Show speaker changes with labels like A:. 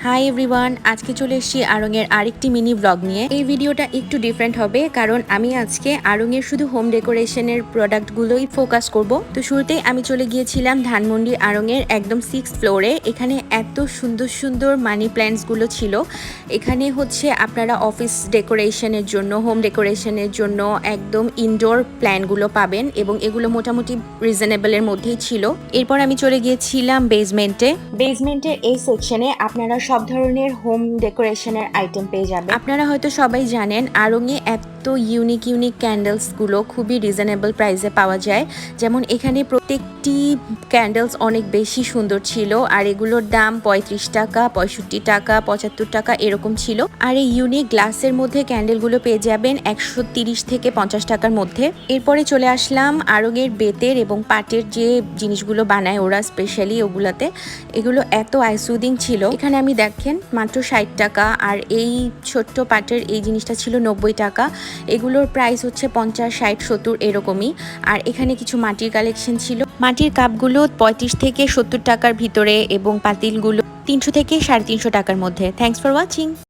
A: Hi everyone, আজকে চলে এসেছি আড়ং-এর আরেকটি মিনি ব্লগ নিয়ে। এই ভিডিওটা একটু ডিফারেন্ট হবে কারণ আমি আজকে আড়ং-এর শুধু হোম ডেকোরেশনের প্রোডাক্টগুলোই ফোকাস করব। তো শুরুতেই আমি চলে গিয়েছিলাম ধানমন্ডি আড়ং-এর একদম 6th ফ্লোরে। এখানে এত সুন্দর সুন্দর মানি প্ল্যান্টসগুলো ছিল। এখানে হচ্ছে আপনারা অফিস ডেকোরেশনের জন্য, হোম ডেকোরেশনের জন্য একদম ইনডোর প্ল্যান্টগুলো পাবেন এবং এগুলো মোটামুটি রিজনেবলের মধ্যেই ছিল। এরপর আমি চলে গিয়েছিলাম বেসমেন্টের এই সেকশনে আপনারা সব ধরনের হোম ডেকোরেশনের আইটেম পেয়ে যাবেন। আপনারা হয়তো সবাই জানেন আড়ং-এ এত ইউনিক ক্যান্ডেলসগুলো খুবই রিজনেবল প্রাইসে পাওয়া যায়। যেমন এখানে প্রত্যেকটি ক্যান্ডেলস অনেক বেশি সুন্দর ছিল আর এগুলোর দাম 35 টাকা, 65 টাকা, 75 টাকা এরকম ছিল। আর এই ইউনিক গ্লাসের মধ্যে ক্যান্ডেলগুলো পেয়ে যাবেন 130 থেকে 50 টাকার মধ্যে। এরপরে চলে আসলাম আড়ং-এর বেতের এবং পাটের যে জিনিসগুলো বানায় ওরা স্পেশালি ওগুলাতে। এগুলো এত আইসুদিং ছিল। এখানে আমি দেখেন মাত্র 60 টাকা, আর এই ছোট্ট পাটের এই জিনিসটা ছিল 90 টাকা। এগুলোর প্রাইস হচ্ছে 50, 60, 70 এরকমই। আর এখানে কিছু মাটির কালেকশন ছিল। মাটির কাপগুলো 35 থেকে 70 টাকার ভিতরে এবং পাতিলগুলো 300 থেকে 350 টাকার মধ্যে। Thanks for watching.